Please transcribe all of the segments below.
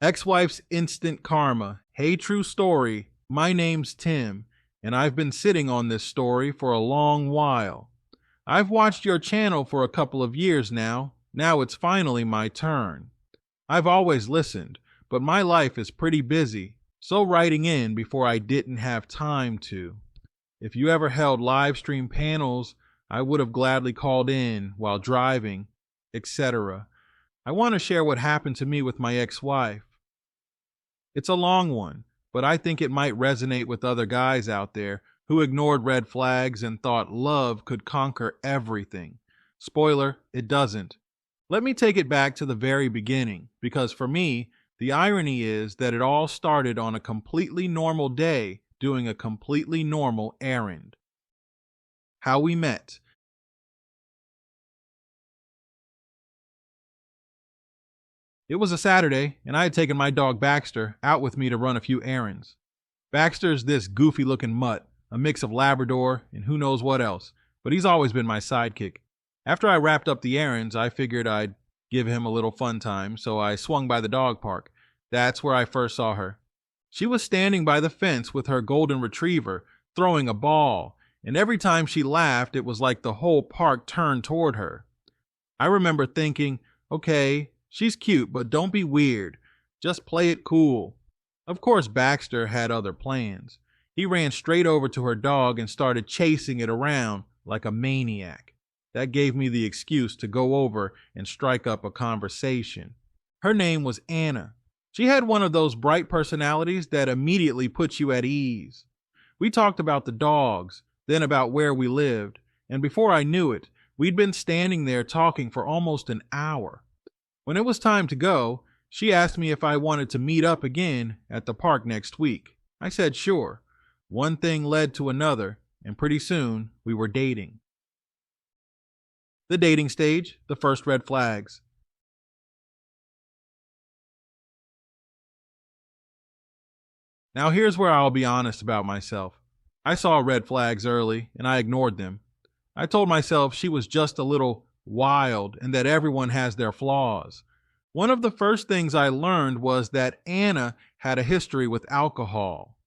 Ex-wife's instant karma. Hey, true story. My name's Tim, and I've been sitting on this story for a long while. I've watched your channel for a couple of years now. Now it's finally my turn. I've always listened, but my life is pretty busy, so writing in before I didn't have time to. If you ever held live stream panels, I would have gladly called in while driving, etc. I want to share what happened to me with my ex-wife. It's a long one, but I think it might resonate with other guys out there who ignored red flags and thought love could conquer everything. Spoiler, it doesn't. Let me take it back to the very beginning, because for me, the irony is that it all started on a completely normal day doing a completely normal errand. How we met. It was a Saturday, and I had taken my dog Baxter out with me to run a few errands. Baxter's this goofy-looking mutt, a mix of Labrador and who knows what else, but he's always been my sidekick. After I wrapped up the errands, I figured I'd give him a little fun time, so I swung by the dog park. That's where I first saw her. She was standing by the fence with her golden retriever, throwing a ball, and every time she laughed, it was like the whole park turned toward her. I remember thinking, okay, she's cute, but don't be weird. Just play it cool. Of course, Baxter had other plans. He ran straight over to her dog and started chasing it around like a maniac. That gave me the excuse to go over and strike up a conversation. Her name was Anna. She had one of those bright personalities that immediately puts you at ease. We talked about the dogs, then about where we lived, and before I knew it, we'd been standing there talking for almost an hour. When it was time to go, she asked me if I wanted to meet up again at the park next week. I said sure. One thing led to another, and pretty soon we were dating. The dating stage, the first red flags. Now here's where I'll be honest about myself. I saw red flags early, and I ignored them. I told myself she was just a little wild and that everyone has their flaws. One of the first things I learned was that Anna had a history with alcohol.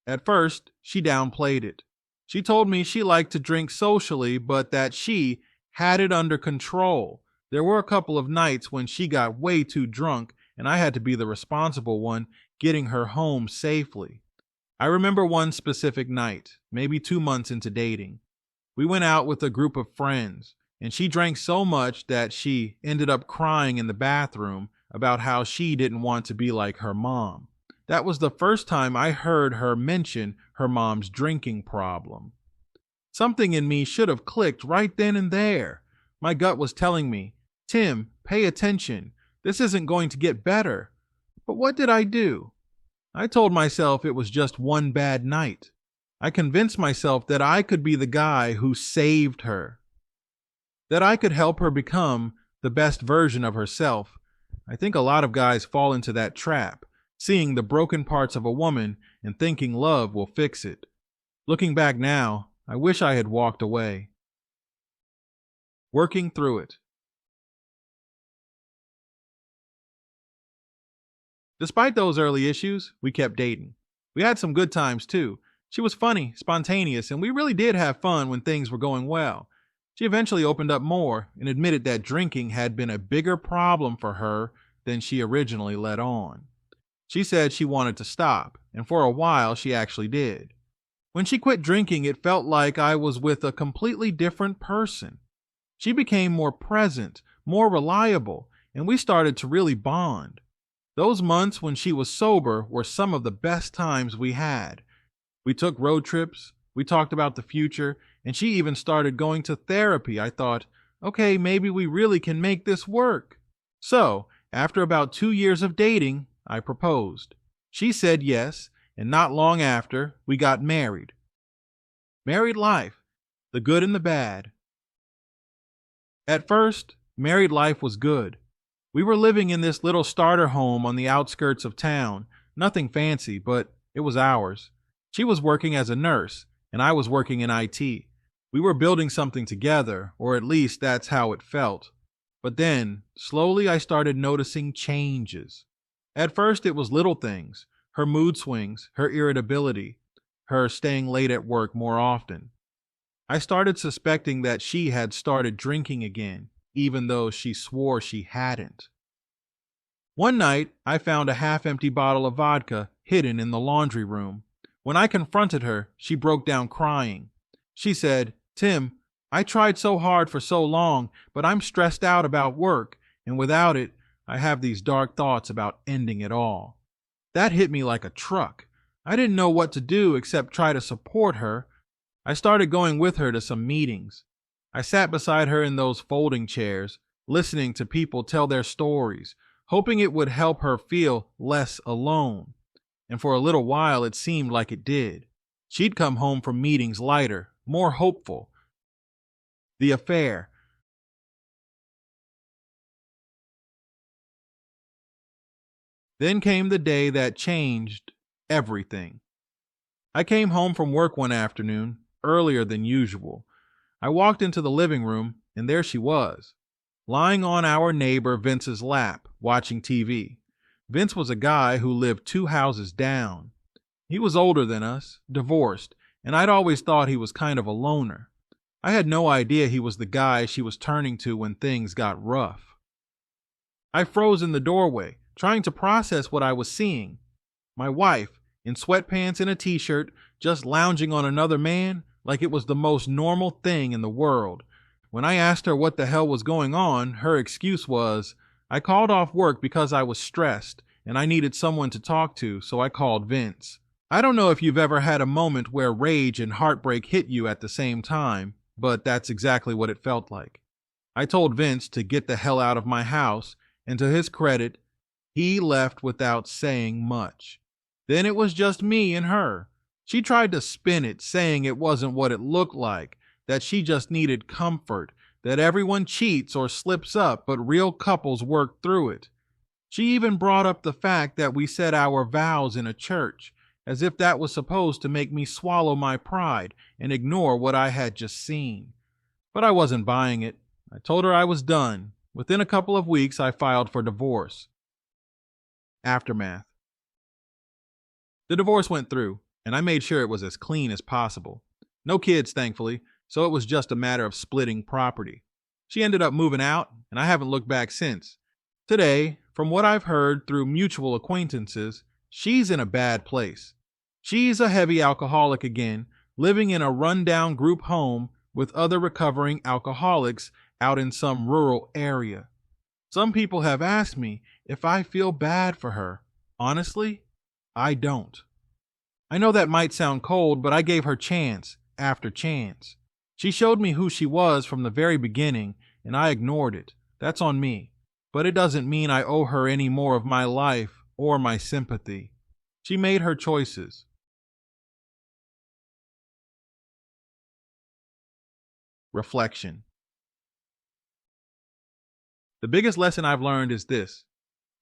At first, she downplayed it. She told me she liked to drink socially, but that she had it under control. There were a couple of nights when she got way too drunk, and I had to be the responsible one getting her home safely. I remember one specific night, maybe 2 months into dating. We went out with a group of friends, and she drank so much that she ended up crying in the bathroom about how she didn't want to be like her mom. That was the first time I heard her mention her mom's drinking problem. Something in me should have clicked right then and there. My gut was telling me, Tim, pay attention. This isn't going to get better. But what did I do? I told myself it was just one bad night. I convinced myself that I could be the guy who saved her, that I could help her become the best version of herself. I think a lot of guys fall into that trap, seeing the broken parts of a woman and thinking love will fix it. Looking back now, I wish I had walked away. Working through it. Despite those early issues, we kept dating. We had some good times too. She was funny, spontaneous, and we really did have fun when things were going well. She eventually opened up more and admitted that drinking had been a bigger problem for her than she originally let on. She said she wanted to stop, and for a while she actually did. When she quit drinking, it felt like I was with a completely different person. She became more present, more reliable, and we started to really bond. Those months when she was sober were some of the best times we had. We took road trips, we talked about the future, and she even started going to therapy. I thought, okay, maybe we really can make this work. So, after about 2 years of dating, I proposed. She said yes, and not long after, we got married. Married life, the good and the bad. At first, married life was good. We were living in this little starter home on the outskirts of town. Nothing fancy, but it was ours. She was working as a nurse, and I was working in IT. We were building something together, or at least that's how it felt. But then, slowly I started noticing changes. At first, it was little things: her mood swings, her irritability, her staying late at work more often. I started suspecting that she had started drinking again, even though she swore she hadn't. One night, I found a half-empty bottle of vodka hidden in the laundry room. When I confronted her, she broke down crying. She said, "Tim, I tried so hard for so long, but I'm stressed out about work, and without it, I have these dark thoughts about ending it all." That hit me like a truck. I didn't know what to do except try to support her. I started going with her to some meetings. I sat beside her in those folding chairs, listening to people tell their stories, hoping it would help her feel less alone. And for a little while, it seemed like it did. She'd come home from meetings lighter, more hopeful. The affair. Then came the day that changed everything. I came home from work one afternoon, earlier than usual. I walked into the living room, and there she was, lying on our neighbor Vince's lap, watching TV. Vince was a guy who lived 2 houses down. He was older than us, divorced, and I'd always thought he was kind of a loner. I had no idea he was the guy she was turning to when things got rough. I froze in the doorway, trying to process what I was seeing. My wife, in sweatpants and a t-shirt, just lounging on another man like it was the most normal thing in the world. When I asked her what the hell was going on, her excuse was, "I called off work because I was stressed and I needed someone to talk to, so I called Vince." I don't know if you've ever had a moment where rage and heartbreak hit you at the same time, but that's exactly what it felt like. I told Vince to get the hell out of my house, and to his credit, he left without saying much. Then it was just me and her. She tried to spin it, saying it wasn't what it looked like, that she just needed comfort, that everyone cheats or slips up, but real couples work through it. She even brought up the fact that we said our vows in a church, as if that was supposed to make me swallow my pride and ignore what I had just seen. But I wasn't buying it. I told her I was done. Within a couple of weeks, I filed for divorce. Aftermath. The divorce went through, and I made sure it was as clean as possible. No kids, thankfully, so it was just a matter of splitting property. She ended up moving out, and I haven't looked back since. Today, from what I've heard through mutual acquaintances, she's in a bad place. She's a heavy alcoholic again, living in a rundown group home with other recovering alcoholics out in some rural area. Some people have asked me if I feel bad for her. Honestly, I don't. I know that might sound cold, but I gave her chance after chance. She showed me who she was from the very beginning, and I ignored it. That's on me. But it doesn't mean I owe her any more of my life or my sympathy. She made her choices. Reflection. The biggest lesson I've learned is this: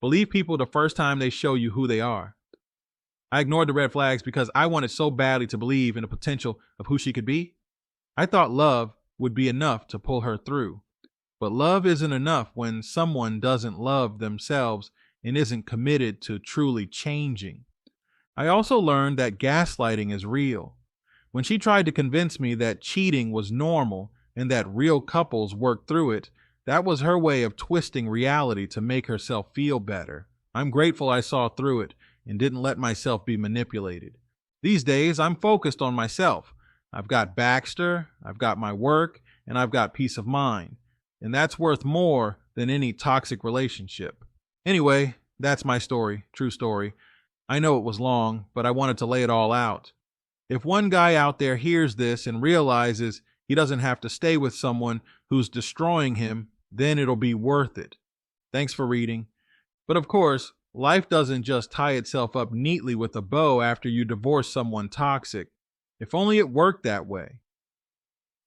believe people the first time they show you who they are. I ignored the red flags because I wanted so badly to believe in the potential of who she could be. I thought love would be enough to pull her through. But love isn't enough when someone doesn't love themselves and isn't committed to truly changing. I also learned that gaslighting is real. When she tried to convince me that cheating was normal and that real couples work through it, that was her way of twisting reality to make herself feel better. I'm grateful I saw through it and didn't let myself be manipulated. These days, I'm focused on myself. I've got Baxter, I've got my work, and I've got peace of mind. And that's worth more than any toxic relationship. Anyway, that's my story, true story. I know it was long, but I wanted to lay it all out. If one guy out there hears this and realizes he doesn't have to stay with someone who's destroying him, then it'll be worth it. Thanks for reading. But of course, life doesn't just tie itself up neatly with a bow after you divorce someone toxic. If only it worked that way.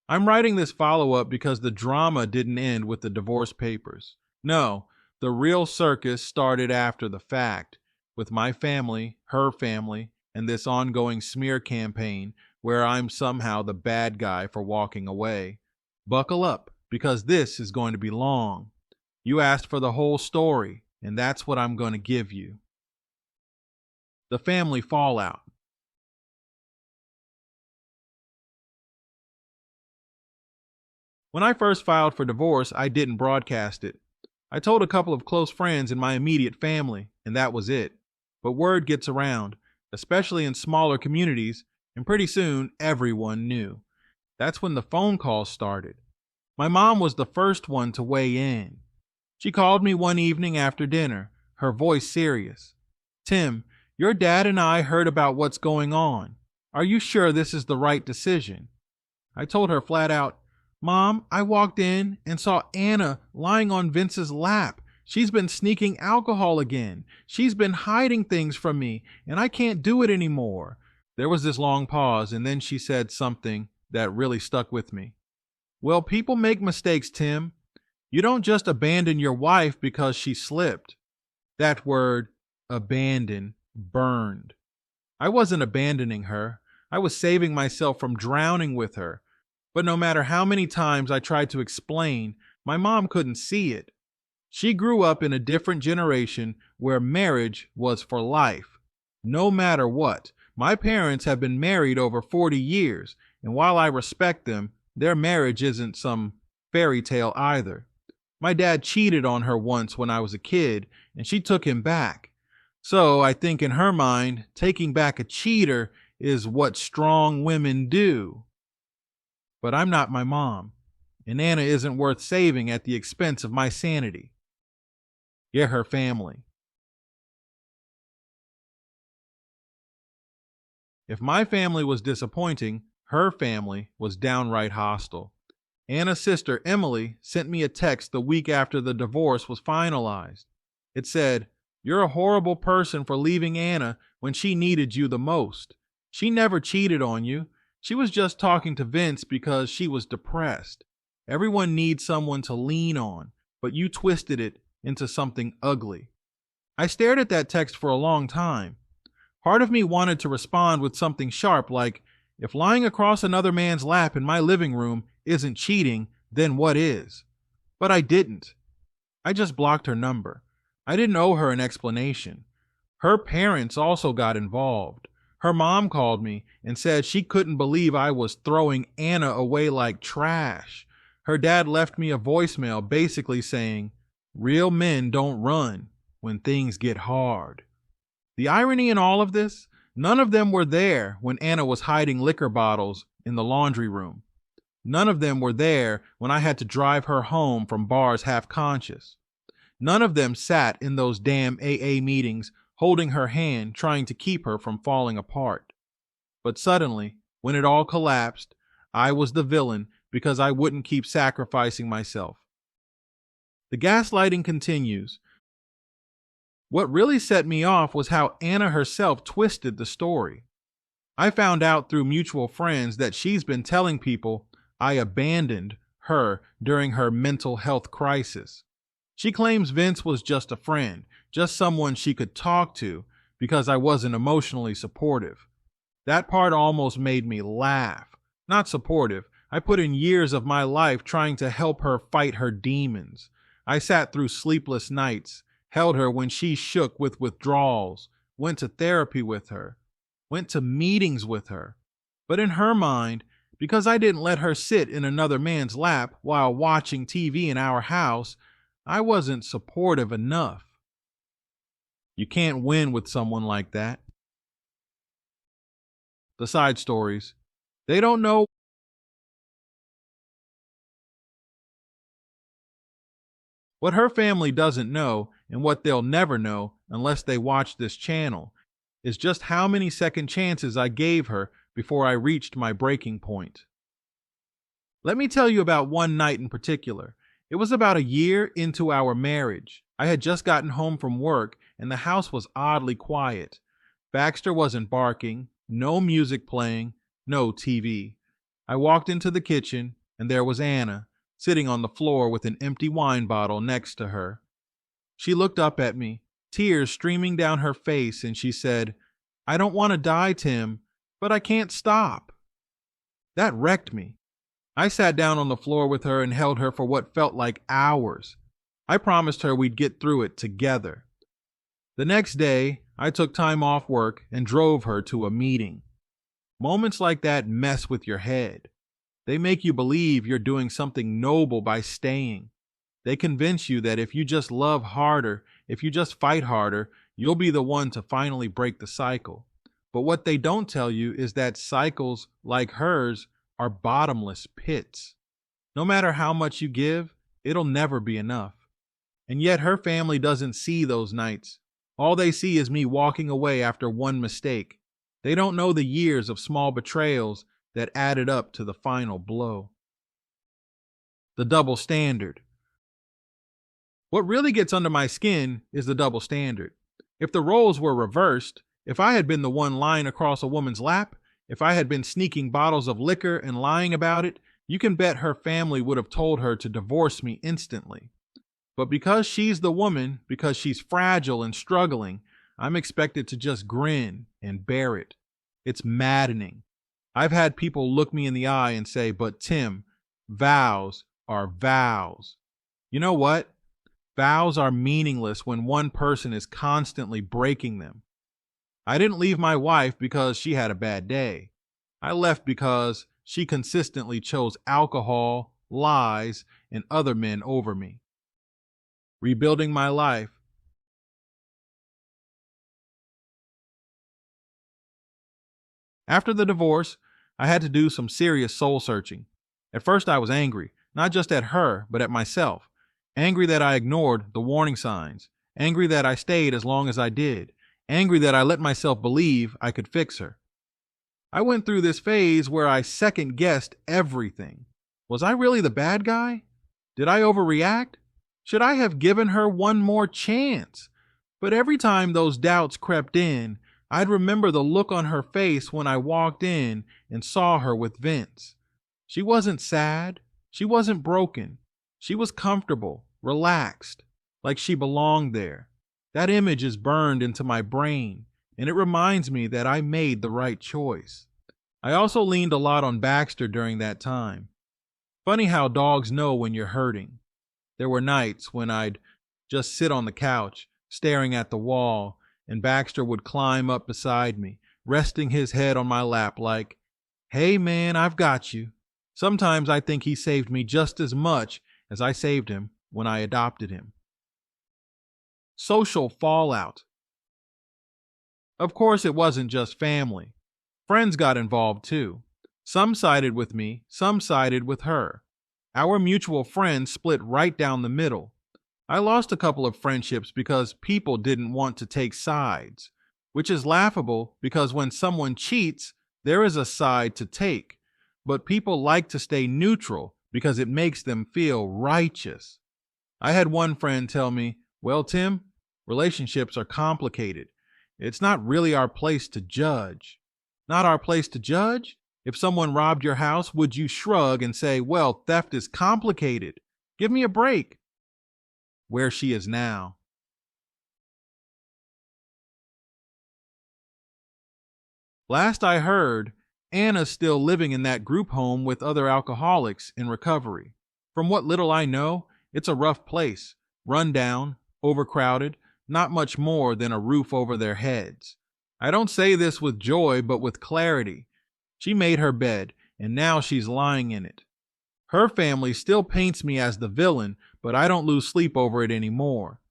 I'm writing this follow-up because the drama didn't end with the divorce papers. No, the real circus started after the fact, with my family, her family, and this ongoing smear campaign where I'm somehow the bad guy for walking away. Buckle up, because this is going to be long. You asked for the whole story, and that's what I'm going to give you. The family fallout. When I first filed for divorce, I didn't broadcast it. I told a couple of close friends in my immediate family, and that was it. But word gets around, especially in smaller communities, and pretty soon everyone knew. That's when the phone calls started. My mom was the first one to weigh in. She called me one evening after dinner, her voice serious. "Tim, your dad and I heard about what's going on. Are you sure this is the right decision?" I told her flat out, "Mom, I walked in and saw Anna lying on Vince's lap. She's been sneaking alcohol again. She's been hiding things from me, and I can't do it anymore." There was this long pause, and then she said something that really stuck with me. "Well, people make mistakes, Tim. You don't just abandon your wife because she slipped." That word, abandon, burned. I wasn't abandoning her. I was saving myself from drowning with her. But no matter how many times I tried to explain, my mom couldn't see it. She grew up in a different generation where marriage was for life, no matter what. My parents have been married over 40 years, and while I respect them, their marriage isn't some fairy tale either. My dad cheated on her once when I was a kid, and she took him back. So I think in her mind, taking back a cheater is what strong women do. But I'm not my mom, and Anna isn't worth saving at the expense of my sanity. Get her family. If my family was disappointing, her family was downright hostile. Anna's sister, Emily, sent me a text the week after the divorce was finalized. It said, "You're a horrible person for leaving Anna when she needed you the most. She never cheated on you. She was just talking to Vince because she was depressed. Everyone needs someone to lean on, but you twisted it into something ugly." I stared at that text for a long time. Part of me wanted to respond with something sharp like, if lying across another man's lap in my living room isn't cheating, then what is? But I didn't. I just blocked her number. I didn't owe her an explanation. Her parents also got involved. Her mom called me and said she couldn't believe I was throwing Anna away like trash. Her dad left me a voicemail basically saying, "Real men don't run when things get hard." The irony in all of this, none of them were there when Anna was hiding liquor bottles in the laundry room. None of them were there when I had to drive her home from bars half conscious. None of them sat in those damn AA meetings holding her hand, trying to keep her from falling apart. But suddenly, when it all collapsed, I was the villain because I wouldn't keep sacrificing myself. The gaslighting continues. What really set me off was how Anna herself twisted the story. I found out through mutual friends that she's been telling people I abandoned her during her mental health crisis. She claims Vince was just a friend, just someone she could talk to because I wasn't emotionally supportive. That part almost made me laugh. Not supportive. I put in years of my life trying to help her fight her demons. I sat through sleepless nights, held her when she shook with withdrawals, went to therapy with her, went to meetings with her. But in her mind, because I didn't let her sit in another man's lap while watching TV in our house, I wasn't supportive enough. You can't win with someone like that. The side stories. They don't know. What her family doesn't know, and what they'll never know unless they watch this channel, is just how many second chances I gave her before I reached my breaking point. Let me tell you about one night in particular. It was about a year into our marriage. I had just gotten home from work and the house was oddly quiet. Baxter wasn't barking, no music playing, no TV. I walked into the kitchen and there was Anna, sitting on the floor with an empty wine bottle next to her. She looked up at me, tears streaming down her face, and she said, "I don't want to die, Tim, but I can't stop." That wrecked me. I sat down on the floor with her and held her for what felt like hours. I promised her we'd get through it together. The next day, I took time off work and drove her to a meeting. Moments like that mess with your head. They make you believe you're doing something noble by staying. They convince you that if you just love harder, if you just fight harder, you'll be the one to finally break the cycle. But what they don't tell you is that cycles like hers are bottomless pits. No matter how much you give, it'll never be enough. And yet her family doesn't see those nights. All they see is me walking away after one mistake. They don't know the years of small betrayals that added up to the final blow. The double standard. What really gets under my skin is the double standard. If the roles were reversed, if I had been the one lying across a woman's lap, if I had been sneaking bottles of liquor and lying about it, you can bet her family would have told her to divorce me instantly. But because she's the woman, because she's fragile and struggling, I'm expected to just grin and bear it. It's maddening. I've had people look me in the eye and say, "But Tim, vows are vows." You know what? Vows are meaningless when one person is constantly breaking them. I didn't leave my wife because she had a bad day. I left because she consistently chose alcohol, lies, and other men over me. Rebuilding my life. After the divorce, I had to do some serious soul searching. At first I was angry, not just at her, but at myself. Angry that I ignored the warning signs. Angry that I stayed as long as I did. Angry that I let myself believe I could fix her. I went through this phase where I second-guessed everything. Was I really the bad guy? Did I overreact? Should I have given her one more chance? But every time those doubts crept in, I'd remember the look on her face when I walked in and saw her with Vince. She wasn't sad. She wasn't broken. She was comfortable, relaxed, like she belonged there. That image is burned into my brain, and it reminds me that I made the right choice. I also leaned a lot on Baxter during that time. Funny how dogs know when you're hurting. There were nights when I'd just sit on the couch, staring at the wall, and Baxter would climb up beside me, resting his head on my lap like, "Hey man, I've got you." Sometimes I think he saved me just as much as I saved him when I adopted him. Social fallout. Of course, it wasn't just family. Friends got involved too. Some sided with me, some sided with her. Our mutual friends split right down the middle. I lost a couple of friendships because people didn't want to take sides, which is laughable because when someone cheats, there is a side to take. But people like to stay neutral because it makes them feel righteous. I had one friend tell me, "Well, Tim, relationships are complicated. It's not really our place to judge." Not our place to judge? If someone robbed your house, would you shrug and say, "Well, theft is complicated. Give me a break"? Where she is now. Last I heard, Anna's still living in that group home with other alcoholics in recovery. From what little I know, it's a rough place, run down, overcrowded, not much more than a roof over their heads. I don't say this with joy, but with clarity. She made her bed, and now she's lying in it. Her family still paints me as the villain, but I don't lose sleep over it anymore.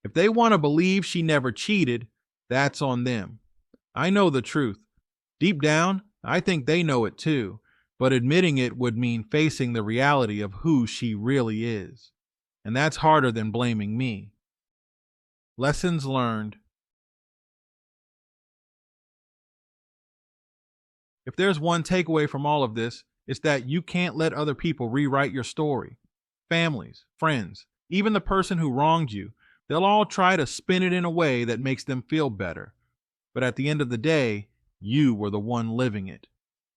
If they want to believe she never cheated, that's on them. I know the truth. Deep down, I think they know it too, but admitting it would mean facing the reality of who she really is. And that's harder than blaming me. Lessons learned. If there's one takeaway from all of this, it's that you can't let other people rewrite your story. Families, friends, even the person who wronged you, they'll all try to spin it in a way that makes them feel better. But at the end of the day, you were the one living it.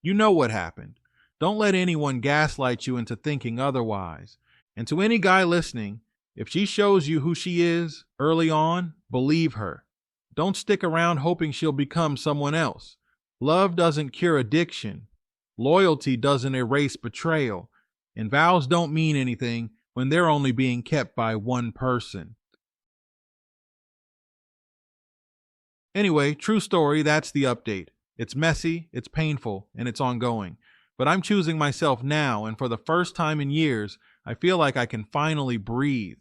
You know what happened. Don't let anyone gaslight you into thinking otherwise. And to any guy listening, if she shows you who she is early on, believe her. Don't stick around hoping she'll become someone else. Love doesn't cure addiction. Loyalty doesn't erase betrayal. And vows don't mean anything when they're only being kept by one person. Anyway, true story, that's the update. It's messy, it's painful, and it's ongoing. But I'm choosing myself now, and for the first time in years, I feel like I can finally breathe.